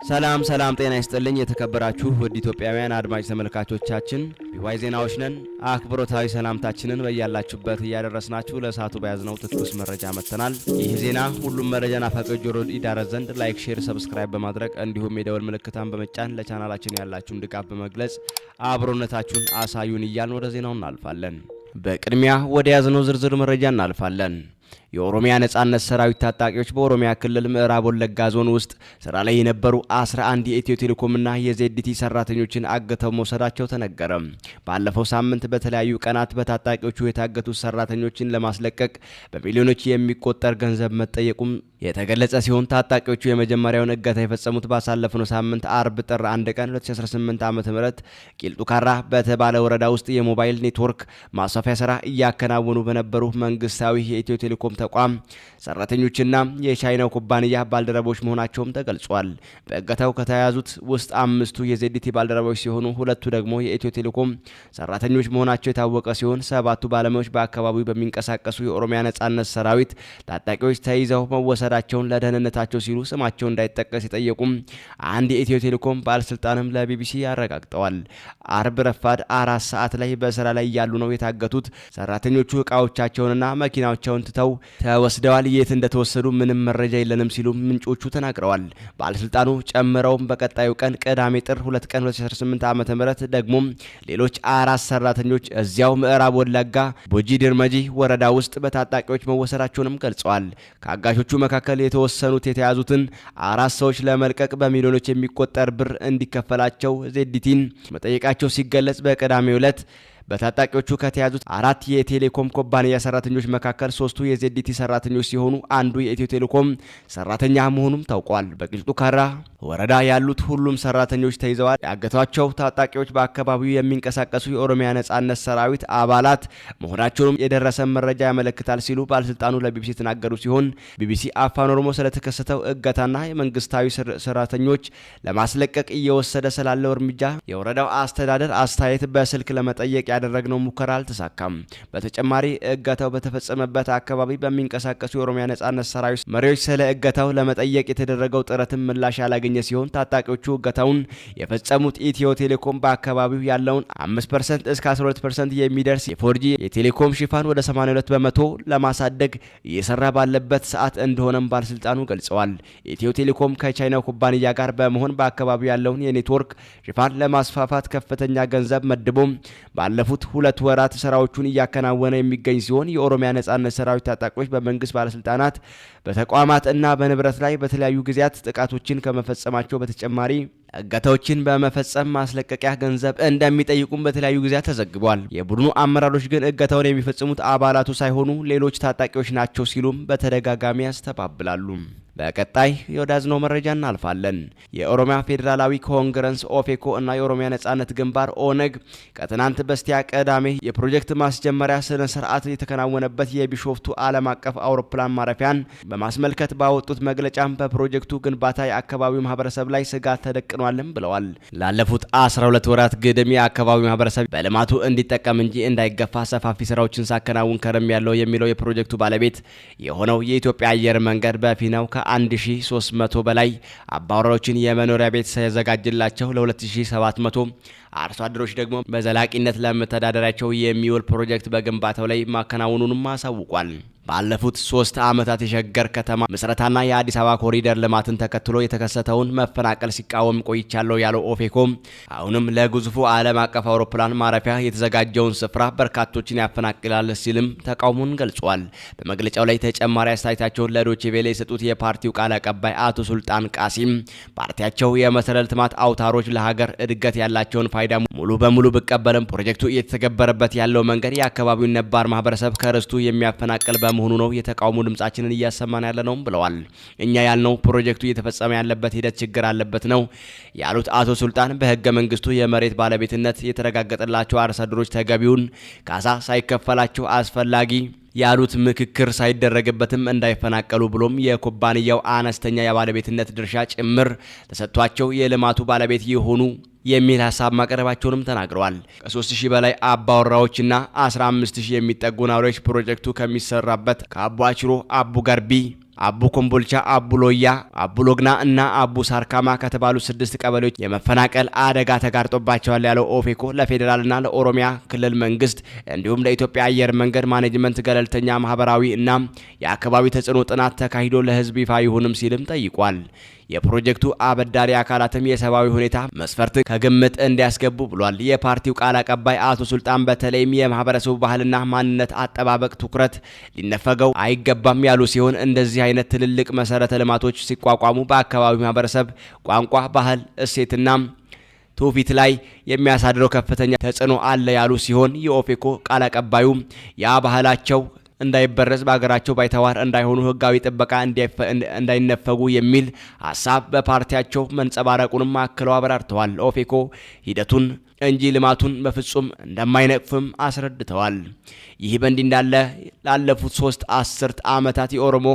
ሰላም ጤና ይስጥልኝ የተከበራችሁ ውድ ኢትዮጵያውያን አድማጭ ተመልካቾቻችን ቢዋይ ዜናዎች ነን። አክብሮታዊ ሰላምታችንን በያላችሁበት እያደረስናችሁ ለሰዓቱ በያዝነው ትኩስ መረጃ መጥተናል። ይህ ዜና ሁሉም መረጃና ፈቀድ ጆሮ ይዳረስ ዘንድ ላይክ፣ ሼር፣ ሰብስክራይብ በማድረግ እንዲሁም የደወል ምልክታን በመጫን ለቻናላችን ያላችሁን ድጋፍ በመግለጽ አብሮነታችሁን አሳዩን እያልን ወደ ዜናው እናልፋለን። በቅድሚያ ወደ ያዝነው ዝርዝር መረጃ እናልፋለን። የኦሮሚያ ነጻነት ሰራዊት ታጣቂዎች በኦሮሚያ ክልል ምዕራብ ወለጋ ዞን ውስጥ ስራ ላይ የነበሩ 11 የኢትዮ ቴሌኮምና የዜድቲ ሰራተኞችን አግተው መውሰዳቸው ተነገረ። ባለፈው ሳምንት በተለያዩ ቀናት በታጣቂዎቹ የታገቱ ሰራተኞችን ለማስለቀቅ በሚሊዮኖች የሚቆጠር ገንዘብ መጠየቁም የተገለጸ ሲሆን ታጣቂዎቹ የመጀመሪያውን እገታ የፈጸሙት ባሳለፍነው ሳምንት አርብ ጥር 1 ቀን 2018 ዓ.ም ቂልጡ ካራ በተባለ ወረዳ ውስጥ የሞባይል ኔትወርክ ማስፋፊያ ስራ እያከናወኑ በነበሩ መንግስታዊ የኢትዮ ቴሌኮም ተቋም ሰራተኞችና የቻይናው ኩባንያ ባልደረቦች መሆናቸውም ተገልጿል። በእገታው ከተያዙት ውስጥ 5ቱ የዜድቲ ባልደረቦች ሲሆኑ 2ቱ ደግሞ የኢትዮ ቴሌኮም ሰራተኞች መሆናቸው የታወቀ ሲሆን 7ቱ ባለሙያዎች በአካባቢው በሚንቀሳቀሱ የኦሮሚያ ነጻነት ሰራዊት ታጣቂዎች ተይዘው መወሰዳቸውን ለደህንነታቸው ሲሉ ስማቸው እንዳይጠቀስ የጠየቁም አንድ የኢትዮ ቴሌኮም ባለስልጣንም ለቢቢሲ አረጋግጠዋል። አርብ ረፋድ 4 ሰዓት ላይ በስራ ላይ ያሉ ነው የታገቱት። ሰራተኞቹ እቃዎቻቸውንና መኪናዎቻቸውን ትተው ተወስደዋል። የት እንደተወሰዱ ምንም መረጃ የለንም ሲሉ ምንጮቹ ተናግረዋል። ባለስልጣኑ ጨምረውም በቀጣዩ ቀን ቅዳሜ ጥር 2 ቀን 2018 ዓ.ም ደግሞ ሌሎች 4 ሰራተኞች እዚያው ምዕራብ ወለጋ ቦጂ ድርመጂ ወረዳ ውስጥ በታጣቂዎች መወሰዳቸውንም ገልጸዋል። ከአጋቾቹ መካከል የተወሰኑት የተያዙትን 4 ሰዎች ለመልቀቅ በሚሊዮኖች የሚቆጠር ብር እንዲከፈላቸው ዜድቲን መጠየቃቸው ሲገለጽ በቅዳሜው ዕለት በታጣቂዎቹ ከተያዙት 4 የቴሌኮም ኩባንያ ሰራተኞች መካከል 3ቱ የዜድቲ ሰራተኞች ሲሆኑ አንዱ የኢትዮ ቴሌኮም ሰራተኛ መሆኑም ታውቋል። በቂልጡ ካራ ወረዳ ያሉት ሁሉም ሰራተኞች ተይዘዋል። ያገቷቸው ታጣቂዎች በአካባቢው የሚንቀሳቀሱ የኦሮሚያ ነጻነት ሰራዊት አባላት መሆናቸውንም የደረሰ መረጃ ያመለክታል ሲሉ ባለስልጣኑ ለቢቢሲ የተናገሩ ሲሆን ቢቢሲ አፋን ኦሮሞ ስለተከሰተው እገታና የመንግስታዊ ሰራተኞች ለማስለቀቅ እየወሰደ ስላለው እርምጃ የወረዳው አስተዳደር አስተያየት በስልክ ለመጠየቅ ያደረግነው ሙከራ አልተሳካም። በተጨማሪ እገታው በተፈጸመበት አካባቢ በሚንቀሳቀሱ የኦሮሚያ ነጻነት ሰራዊት መሪዎች ስለ እገታው ለመጠየቅ የተደረገው ጥረትም ምላሽ ያላገኘ ሲሆን ታጣቂዎቹ እገታውን የፈጸሙት ኢትዮ ቴሌኮም በአካባቢው ያለውን 5% እስከ 12% የሚደርስ የፎርጂ የቴሌኮም ሽፋን ወደ 82 በመቶ ለማሳደግ እየሰራ ባለበት ሰዓት እንደሆነም ባለስልጣኑ ገልጸዋል። ኢትዮ ቴሌኮም ከቻይናው ኩባንያ ጋር በመሆን በአካባቢው ያለውን የኔትወርክ ሽፋን ለማስፋፋት ከፍተኛ ገንዘብ መድቦም ባለፉት 2 ወራት ስራዎቹን እያከናወነ የሚገኝ ሲሆን የኦሮሚያ ነጻነት ሰራዊት ታጣቂዎች በመንግስት ባለስልጣናት በተቋማት እና በንብረት ላይ በተለያዩ ጊዜያት ጥቃቶችን ከመፈጸማቸው በተጨማሪ እገታዎችን በመፈጸም ማስለቀቂያ ገንዘብ እንደሚጠይቁም በተለያዩ ጊዜያት ተዘግቧል። የቡድኑ አመራሮች ግን እገታውን የሚፈጽሙት አባላቱ ሳይሆኑ ሌሎች ታጣቂዎች ናቸው ሲሉም በተደጋጋሚ ያስተባብላሉ። በቀጣይ የወዳዝነው መረጃ እናልፋለን። የኦሮሚያ ፌዴራላዊ ኮንግረስ ኦፌኮ እና የኦሮሚያ ነጻነት ግንባር ኦነግ ከትናንት በስቲያ ቅዳሜ የፕሮጀክት ማስጀመሪያ ስነ ስርዓት የተከናወነበት የቢሾፍቱ ዓለም አቀፍ አውሮፕላን ማረፊያን በማስመልከት ባወጡት መግለጫም በፕሮጀክቱ ግንባታ የአካባቢው ማህበረሰብ ላይ ስጋት ተደቅኗልም ብለዋል። ላለፉት 12 ወራት ግድም የአካባቢው ማህበረሰብ በልማቱ እንዲጠቀም እንጂ እንዳይገፋ ሰፋፊ ስራዎችን ሳከናውን ከረም ያለው የሚለው የፕሮጀክቱ ባለቤት የሆነው የኢትዮጵያ አየር መንገድ በፊናው 1300 በላይ አባወራዎችን የመኖሪያ ቤት ሳያዘጋጅላቸው ለ2700 አርሶ አደሮች ደግሞ በዘላቂነት ለመተዳደሪያቸው የሚውል ፕሮጀክት በግንባታው ላይ ማከናወኑንም አሳውቋል። ባለፉት 3 ዓመታት የሸገር ከተማ ምስረታና የአዲስ አበባ ኮሪደር ልማትን ተከትሎ የተከሰተውን መፈናቀል ሲቃወም ቆይቻለሁ ያለው ኦፌኮ አሁንም ለግዙፉ ዓለም አቀፍ አውሮፕላን ማረፊያ የተዘጋጀውን ስፍራ በርካቶችን ያፈናቅላል ሲልም ተቃውሞን ገልጿል። በመግለጫው ላይ ተጨማሪ አስተያየታቸውን ለዶቼ ቬለ የሰጡት የፓርቲው ቃል አቀባይ አቶ ሱልጣን ቃሲም ፓርቲያቸው የመሰረተ ልማት አውታሮች ለሀገር እድገት ያላቸውን ፋይዳ ሙሉ በሙሉ ቢቀበልም ፕሮጀክቱ እየተገበረበት ያለው መንገድ የአካባቢውን ነባር ማህበረሰብ ከርስቱ የሚያፈናቅል በመሆኑ ነው የተቃውሞ ድምጻችንን እያሰማን ያለ ነው ብለዋል። እኛ ያልነው ፕሮጀክቱ እየተፈጸመ ያለበት ሂደት ችግር አለበት ነው ያሉት አቶ ሱልጣን በህገ መንግስቱ የመሬት ባለቤትነት የተረጋገጠላቸው አርሶ አደሮች ተገቢውን ካሳ ሳይከፈላቸው አስፈላጊ ያሉት ምክክር ሳይደረግበትም እንዳይፈናቀሉ ብሎም የኩባንያው አነስተኛ የባለቤትነት ድርሻ ጭምር ተሰጥቷቸው የልማቱ ባለቤት የሆኑ የሚል ሐሳብ ማቅረባቸውንም ተናግረዋል። ከ3000 በላይ አባወራዎችና 15000 የሚጠጉ ነዋሪዎች ፕሮጀክቱ ከሚሰራበት ከአቦ አችሮ አቡ ገርቢ አቡ ኮምቦልቻ፣ አቡ ሎያ፣ አቡ ሎግና እና አቡ ሳርካማ ከተባሉ 6 ቀበሌዎች የመፈናቀል አደጋ ተጋርጦባቸዋል ያለው ኦፌኮ ለፌዴራልና ለኦሮሚያ ክልል መንግስት እንዲሁም ለኢትዮጵያ አየር መንገድ ማኔጅመንት ገለልተኛ ማህበራዊ እና የአካባቢ ተጽዕኖ ጥናት ተካሂዶ ለህዝብ ይፋ ይሁንም ሲልም ጠይቋል። የፕሮጀክቱ አበዳሪ አካላትም የሰብአዊ ሁኔታ መስፈርት ከግምት እንዲያስገቡ ብሏል። የፓርቲው ቃል አቀባይ አቶ ሱልጣን በተለይም የማህበረሰቡ ባህልና ማንነት አጠባበቅ ትኩረት ሊነፈገው አይገባም ያሉ ሲሆን እንደዚህ አይነት ትልልቅ መሰረተ ልማቶች ሲቋቋሙ በአካባቢው ማህበረሰብ ቋንቋ፣ ባህል፣ እሴትና ትውፊት ላይ የሚያሳድረው ከፍተኛ ተጽዕኖ አለ ያሉ ሲሆን የኦፌኮ ቃል አቀባዩ ያ ባህላቸው እንዳይበረዝ በአገራቸው ባይተዋር እንዳይሆኑ ህጋዊ ጥበቃ እንዳይነፈጉ የሚል ሐሳብ በፓርቲያቸው መንጸባረቁንም አክለው አብራርተዋል። ኦፌኮ ሂደቱን እንጂ ልማቱን በፍጹም እንደማይነቅፍም አስረድተዋል። ይህ በእንዲህ እንዳለ ላለፉት 3 አስርት ዓመታት የኦሮሞ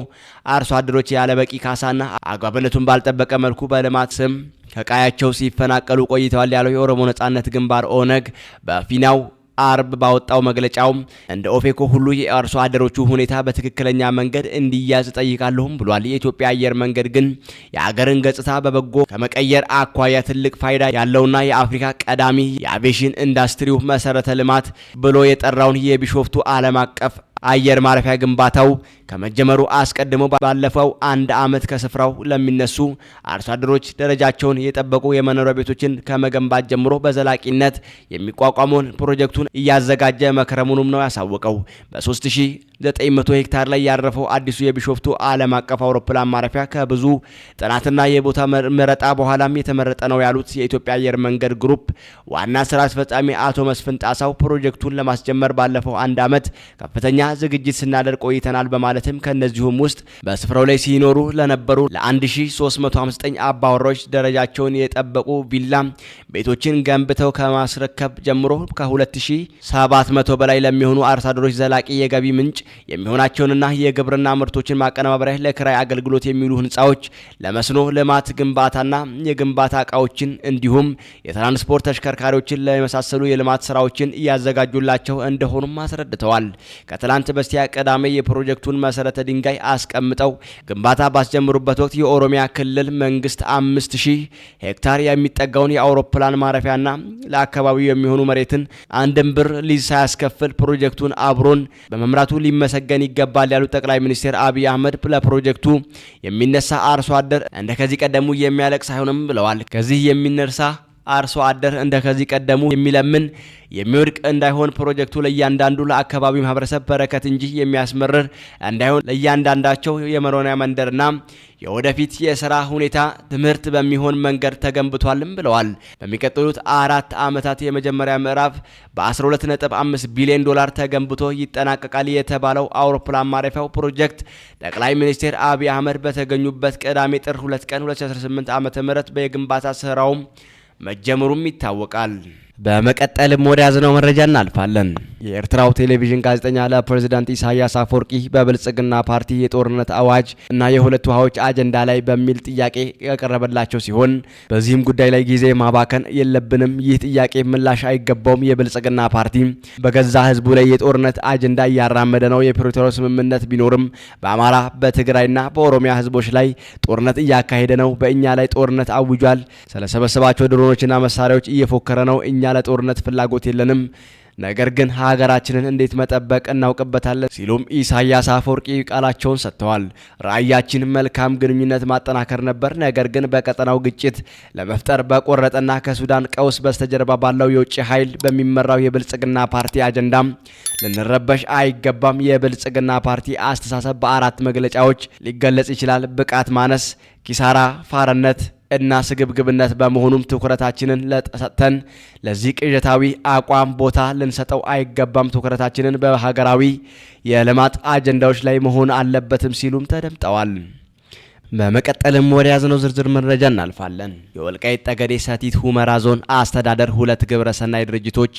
አርሶ አደሮች ያለበቂ ካሳና አግባብነቱን ባልጠበቀ መልኩ በልማት ስም ከቃያቸው ሲፈናቀሉ ቆይተዋል ያለው የኦሮሞ ነጻነት ግንባር ኦነግ በፊናው አርብ ባወጣው መግለጫው እንደ ኦፌኮ ሁሉ የአርሶ አደሮቹ ሁኔታ በትክክለኛ መንገድ እንዲያዝ ጠይቃለሁም ብሏል። የኢትዮጵያ አየር መንገድ ግን የአገርን ገጽታ በበጎ ከመቀየር አኳያ ትልቅ ፋይዳ ያለውና የአፍሪካ ቀዳሚ የአቪዬሽን ኢንዱስትሪው መሰረተ ልማት ብሎ የጠራውን የቢሾፍቱ ዓለም አቀፍ አየር ማረፊያ ግንባታው ከመጀመሩ አስቀድሞ ባለፈው 1 ዓመት ከስፍራው ለሚነሱ አርሶ አደሮች ደረጃቸውን የጠበቁ የመኖሪያ ቤቶችን ከመገንባት ጀምሮ በዘላቂነት የሚቋቋመውን ፕሮጀክቱን እያዘጋጀ መከረሙንም ነው ያሳወቀው። በ3900 ሄክታር ላይ ያረፈው አዲሱ የቢሾፍቱ ዓለም አቀፍ አውሮፕላን ማረፊያ ከብዙ ጥናትና የቦታ መረጣ በኋላም የተመረጠ ነው ያሉት የኢትዮጵያ አየር መንገድ ግሩፕ ዋና ስራ አስፈጻሚ አቶ መስፍን ጣሳው ፕሮጀክቱን ለማስጀመር ባለፈው 1 ዓመት ከፍተኛ ዝግጅት ስናደርግ ቆይተናል በማለትም ከነዚሁም ውስጥ በስፍራው ላይ ሲኖሩ ለነበሩ ለ1359 አባወራዎች ደረጃቸውን የጠበቁ ቪላ ቤቶችን ገንብተው ከማስረከብ ጀምሮ ከ2700 በላይ ለሚሆኑ አርሶ አደሮች ዘላቂ የገቢ ምንጭ የሚሆናቸውንና የግብርና ምርቶችን ማቀነባበሪያ ለክራይ አገልግሎት የሚውሉ ህንጻዎች ለመስኖ ልማት ግንባታና የግንባታ እቃዎችን እንዲሁም የትራንስፖርት ተሽከርካሪዎችን ለመሳሰሉ የልማት ስራዎችን እያዘጋጁላቸው እንደሆኑም አስረድተዋል። ከትላንት በስቲያ ቀዳሜ የፕሮጀክቱን መሰረተ ድንጋይ አስቀምጠው ግንባታ ባስጀምሩበት ወቅት የኦሮሚያ ክልል መንግስት 5000 ሄክታር የሚጠጋውን የአውሮፕላን ማረፊያና ለአካባቢው የሚሆኑ መሬትን 1 ብር ሊዝ ሳያስከፍል ፕሮጀክቱን አብሮን በመምራቱ ሊመሰገን ይገባል ያሉት ጠቅላይ ሚኒስትር አብይ አህመድ ለፕሮጀክቱ የሚነሳ አርሶ አደር እንደከዚህ ቀደሙ የሚያለቅስ አይሆንም ብለዋል። ከዚህ የሚነሳ አርሶ አደር እንደከዚህ ቀደሙ የሚለምን የሚወድቅ እንዳይሆን ፕሮጀክቱ ለእያንዳንዱ ለአካባቢው ማህበረሰብ በረከት እንጂ የሚያስመርር እንዳይሆን ለእያንዳንዳቸው የመኖሪያ መንደርና የወደፊት የሥራ ሁኔታ ትምህርት በሚሆን መንገድ ተገንብቷልም ብለዋል። በሚቀጥሉት 4 ዓመታት የመጀመሪያ ምዕራፍ በ12.5 ቢሊዮን ዶላር ተገንብቶ ይጠናቀቃል የተባለው አውሮፕላን ማረፊያው ፕሮጀክት ጠቅላይ ሚኒስትር አብይ አህመድ በተገኙበት ቅዳሜ ጥር 2 ቀን 2018 ዓ.ም በግንባታ ስራው መጀመሩም ይታወቃል። በመቀጠልም ወደ ያዝነው መረጃ እናልፋለን። የኤርትራው ቴሌቪዥን ጋዜጠኛ ለፕሬዝዳንት ኢሳያስ አፈወርቂ በብልጽግና ፓርቲ የጦርነት አዋጅ እና የሁለት ውሃዎች አጀንዳ ላይ በሚል ጥያቄ ያቀረበላቸው ሲሆን በዚህም ጉዳይ ላይ ጊዜ ማባከን የለብንም፣ ይህ ጥያቄ ምላሽ አይገባውም፣ የብልጽግና ፓርቲ በገዛ ህዝቡ ላይ የጦርነት አጀንዳ እያራመደ ነው፣ የፕሪቶሪያው ስምምነት ቢኖርም በአማራ በትግራይና በኦሮሚያ ህዝቦች ላይ ጦርነት እያካሄደ ነው፣ በእኛ ላይ ጦርነት አውጇል፣ ስለሰበሰባቸው ድሮኖችና መሳሪያዎች እየፎከረ ነው፣ እኛ ለጦርነት ፍላጎት የለንም፣ ነገር ግን ሀገራችንን እንዴት መጠበቅ እናውቅበታለን ሲሉም ኢሳያስ አፈወርቂ ቃላቸውን ሰጥተዋል። ራዕያችን መልካም ግንኙነት ማጠናከር ነበር፣ ነገር ግን በቀጠናው ግጭት ለመፍጠር በቆረጠና ከሱዳን ቀውስ በስተጀርባ ባለው የውጭ ኃይል በሚመራው የብልጽግና ፓርቲ አጀንዳም ልንረበሽ አይገባም። የብልጽግና ፓርቲ አስተሳሰብ በ4 መግለጫዎች ሊገለጽ ይችላል። ብቃት ማነስ፣ ኪሳራ፣ ፋርነት እና ስግብግብነት በመሆኑም ትኩረታችንን ለተሰጠን ለዚህ ቅዠታዊ አቋም ቦታ ልንሰጠው አይገባም። ትኩረታችንን በሀገራዊ የልማት አጀንዳዎች ላይ መሆን አለበትም ሲሉም ተደምጠዋል። በመቀጠልም ወደ ያዝነው ዝርዝር መረጃ እናልፋለን። የወልቃይት ጠገዴ ሰቲት ሁመራ ዞን አስተዳደር 2 ግብረሰናይ ድርጅቶች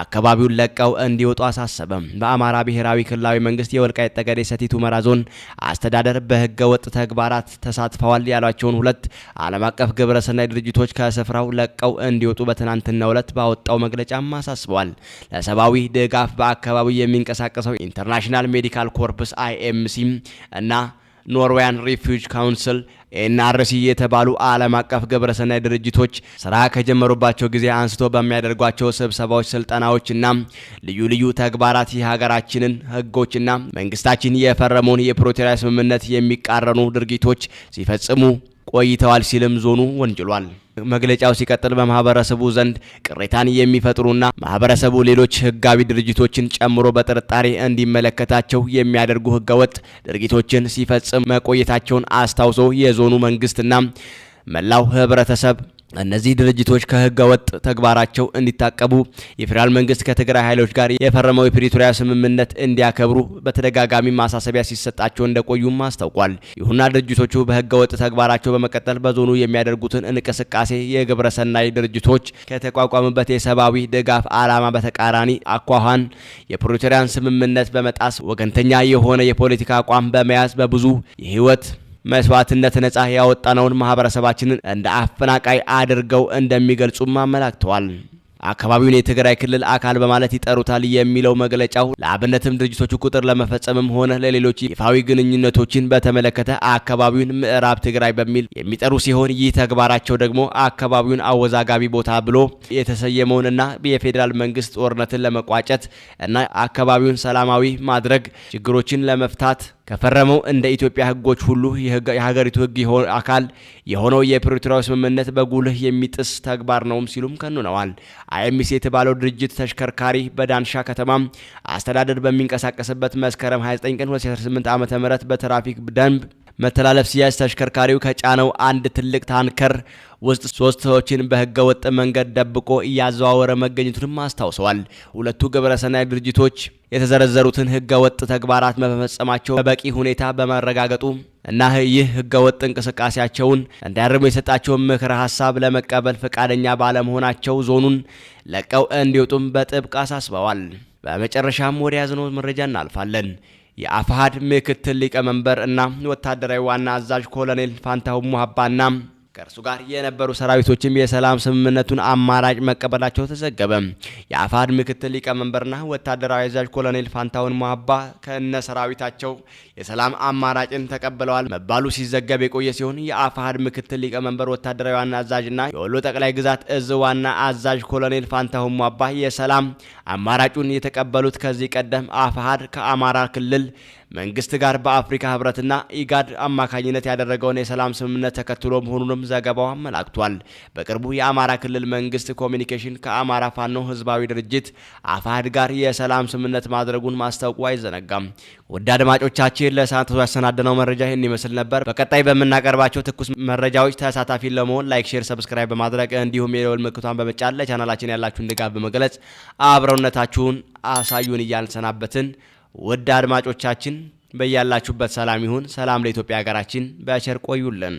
አካባቢውን ለቀው እንዲወጡ አሳሰበም። በአማራ ብሔራዊ ክልላዊ መንግስት የወልቃይት ጠገዴ ሰቲት ሁመራ ዞን አስተዳደር በህገ ወጥ ተግባራት ተሳትፈዋል ያሏቸውን 2 ዓለም አቀፍ ግብረሰናይ ድርጅቶች ከስፍራው ለቀው እንዲወጡ በትናንትናው ዕለት ባወጣው መግለጫም አሳስበዋል። ለሰብአዊ ድጋፍ በአካባቢው የሚንቀሳቀሰው ኢንተርናሽናል ሜዲካል ኮርፕስ IMC እና ኖርዌያን ሪፊውጅ ካውንስል፣ ኤንአርሲ የተባሉ ዓለም አቀፍ ግብረሰናይ ድርጅቶች ስራ ከጀመሩባቸው ጊዜ አንስቶ በሚያደርጓቸው ስብሰባዎች፣ ስልጠናዎችና ልዩ ልዩ ተግባራት የሀገራችንን ህጎችና መንግስታችን የፈረመውን የፕሪቶሪያ ስምምነት የሚቃረኑ ድርጊቶች ሲፈጽሙ ቆይተዋል ሲልም ዞኑ ወንጅሏል። መግለጫው ሲቀጥል በማህበረሰቡ ዘንድ ቅሬታን የሚፈጥሩና ማህበረሰቡ ሌሎች ህጋዊ ድርጅቶችን ጨምሮ በጥርጣሬ እንዲመለከታቸው የሚያደርጉ ህገወጥ ድርጊቶችን ሲፈጽም መቆየታቸውን አስታውሶ የዞኑ መንግስትና መላው ህብረተሰብ እነዚህ ድርጅቶች ከህገ ወጥ ተግባራቸው እንዲታቀቡ የፌዴራል መንግስት ከትግራይ ኃይሎች ጋር የፈረመው የፕሪቶሪያ ስምምነት እንዲያከብሩ በተደጋጋሚ ማሳሰቢያ ሲሰጣቸው እንደቆዩም አስታውቋል። ይሁንና ድርጅቶቹ በህገ ወጥ ተግባራቸው በመቀጠል በዞኑ የሚያደርጉትን እንቅስቃሴ የግብረሰናይ ድርጅቶች ከተቋቋሙበት የሰብአዊ ድጋፍ ዓላማ በተቃራኒ አኳኋን የፕሪቶሪያን ስምምነት በመጣስ ወገንተኛ የሆነ የፖለቲካ አቋም በመያዝ በብዙ የህይወት መስዋዕትነት ነጻ ያወጣነውን ማህበረሰባችንን እንደ አፈናቃይ አድርገው እንደሚገልጹም አመላክተዋል። አካባቢውን የትግራይ ክልል አካል በማለት ይጠሩታል የሚለው መግለጫው ለአብነትም ድርጅቶቹ ቁጥር ለመፈጸምም ሆነ ለሌሎች ይፋዊ ግንኙነቶችን በተመለከተ አካባቢውን ምዕራብ ትግራይ በሚል የሚጠሩ ሲሆን ይህ ተግባራቸው ደግሞ አካባቢውን አወዛጋቢ ቦታ ብሎ የተሰየመውንና የፌዴራል መንግስት ጦርነትን ለመቋጨት እና አካባቢውን ሰላማዊ ማድረግ ችግሮችን ለመፍታት ከፈረመው እንደ ኢትዮጵያ ህጎች ሁሉ የሀገሪቱ ህግ አካል የሆነው የፕሪቶሪያው ስምምነት በጉልህ የሚጥስ ተግባር ነውም ሲሉም ከኑነዋል። አይኤምሲ የተባለው ድርጅት ተሽከርካሪ በዳንሻ ከተማ አስተዳደር በሚንቀሳቀስበት መስከረም 29 ቀን 2018 ዓ.ም በትራፊክ ደንብ መተላለፍ ሲያዝ ተሽከርካሪው ከጫነው አንድ ትልቅ ታንከር ውስጥ 3 ሰዎችን በህገ ወጥ መንገድ ደብቆ እያዘዋወረ መገኘቱንም አስታውሰዋል። ሁለቱ ግብረሰናይ ድርጅቶች የተዘረዘሩትን ህገ ወጥ ተግባራት በመፈጸማቸው በበቂ ሁኔታ በመረጋገጡ እና ይህ ህገ ወጥ እንቅስቃሴያቸውን እንዲያርሙ የሰጣቸውን ምክረ ሀሳብ ለመቀበል ፈቃደኛ ባለመሆናቸው ዞኑን ለቀው እንዲወጡም በጥብቅ አሳስበዋል። በመጨረሻም ወደ ያዝነው መረጃ እናልፋለን። የአፋሕድ ምክትል ሊቀመንበር እና ወታደራዊ ዋና አዛዥ ኮሎኔል ፋንታው ሙሀባና ከእርሱ ጋር የነበሩ ሰራዊቶችም የሰላም ስምምነቱን አማራጭ መቀበላቸው ተዘገበ። የአፋሕድ ምክትል ሊቀመንበርና ወታደራዊ አዛዥ ኮሎኔል ፋንታው ሙሀባ ከነ ሰራዊታቸው የሰላም አማራጭን ተቀብለዋል መባሉ ሲዘገብ የቆየ ሲሆን የአፋሕድ ምክትል ሊቀመንበር ወታደራዊ ዋና አዛዥና የወሎ ጠቅላይ ግዛት እዝ ዋና አዛዥ ኮሎኔል ፋንታው ሙሀባ የሰላም አማራጩን የተቀበሉት ከዚህ ቀደም አፋሕድ ከአማራ ክልል መንግስት ጋር በአፍሪካ ህብረትና ኢጋድ አማካኝነት ያደረገውን የሰላም ስምምነት ተከትሎ መሆኑንም ዘገባው አመላክቷል። በቅርቡ የአማራ ክልል መንግስት ኮሚኒኬሽን ከአማራ ፋኖ ህዝባዊ ድርጅት አፋሕድ ጋር የሰላም ስምምነት ማድረጉን ማስታወቁ አይዘነጋም። ውድ አድማጮቻችን ለሰዓቱ ያሰናደነው መረጃ ይህን ይመስል ነበር። በቀጣይ በምናቀርባቸው ትኩስ መረጃዎች ተሳታፊ ለመሆን ላይክ፣ ሼር፣ ሰብስክራይብ በማድረግ እንዲሁም የደወል ምልክቱን በመጫን ለቻናላችን ያላችሁን ድጋፍ በመግለጽ አብረውነታችሁን አሳዩን እያልን ሰናበትን። ውድ አድማጮቻችን በያላችሁበት ሰላም ይሁን። ሰላም ለኢትዮጵያ ሀገራችን። በቸር ቆዩልን።